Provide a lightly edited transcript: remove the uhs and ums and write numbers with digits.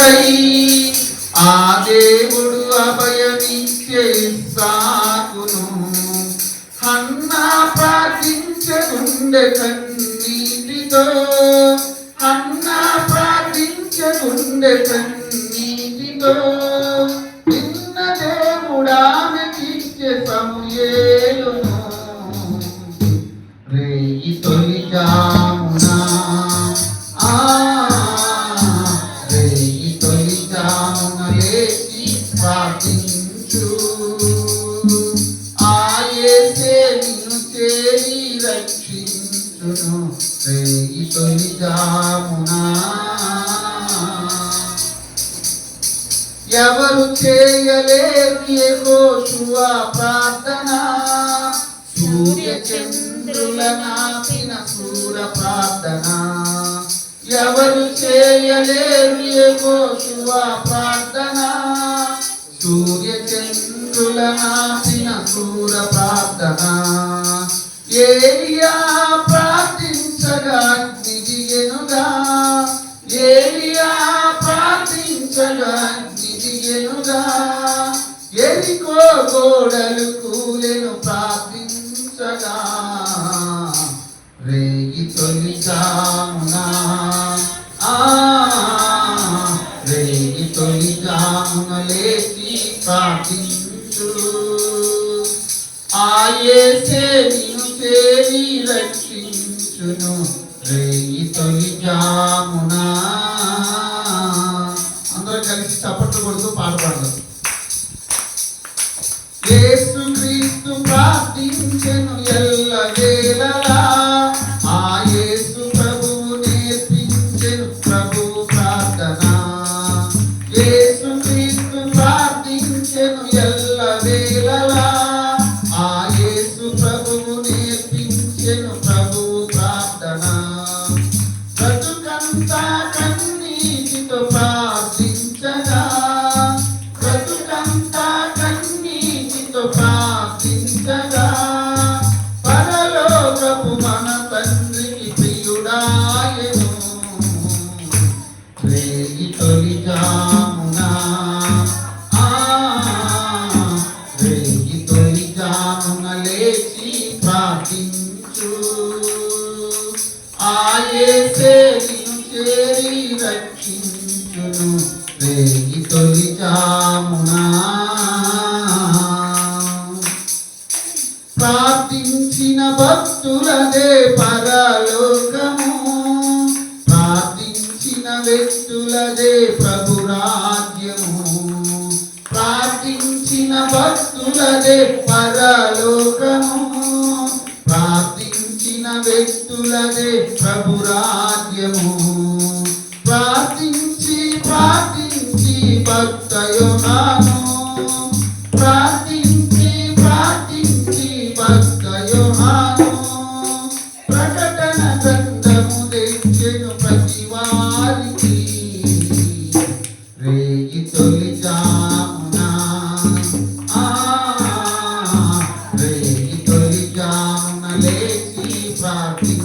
కొరకై ఆ దేవుడు అభయమిచ్చే ఇస్సాకును హన్నా ప్రార్థించే గుండె కన్నీటితో హన్నా ప్రార్థించే గుండె కన్నీటితో నిన్న దేవుడామెకిచ్చే సమూయేలును రేయి తొలి జామున రేయి తొలి జామున లేచి ప్రార్థించు యేసే నిన్ను చేరి రక్షించును రేయి తొలి జామున ఎవరు చేయలేరు యెహోషువ ప్రార్థన సూర్య చంద్రుల నాపిన సూర ప్రార్థన ఎవరు చేయలేరు యెహోషువ ప్రార్థన సూర్య చంద్రుల నాపిన సూర ప్రార్థన ఏలియా ప్రార్థించగా అగ్ని దిగెనుగా ఏలియా ప్రార్థించగా అగ్ని దిగెనుగా ఎరికో గోడలు కూలెను ప్రార్థించగా రేయి తొలి జామున రేయి తొలి జామున లేచి ప్రార్థించు యేసే నిన్ను చేరి రక్షించును రేయి తొలి జామున. అందరూ కలిసి చప్పట్లు కొడుతూ పాట పాడదాం. యేసు క్రీస్తు ప్రార్థించెను ఎల్లవేళలా ఆ యేసు ప్రభువు నేర్పించెను ప్రభువు ప్రార్థన యేసు క్రీస్తు ప్రార్థించెను ఎల్లవేళలా ఆ యేసు ప్రభువు నేర్పించెను ప్రభువు ప్రార్థన బ్రతుకంతా కన్నీటితో ప్రార్థించగా బ్రతుకంతా కన్నీటితో ప్రార్థించగా పరలోకపు మన తండ్రికి ప్రియుడాయను రేయి తొలి జామున రేయి తొలి జామున లేచి ప్రార్థించు యేసే నిన్ను చేరి రక్షించును రేయి తొలి జామున. ప్రార్థించిన భక్తులదే పరలోకము ప్రార్థించిన వ్యక్తులదే ప్రభురాజ్యము ప్రార్థించిన భక్తులదే పరలోకము ప్రార్థించిన వ్యక్తులదే ప్రభురాజ్యము ప్రార్థించి ప్రార్థించి భక్తయోహాను ప్రార్థించి ప్రార్థించి భక్తయోహాను ప్రకటన గ్రంథము తెచ్చెను ప్రతి వారికి రేయి తొలి జామున రేయి తొలి జామున లేచి ప్రార్థి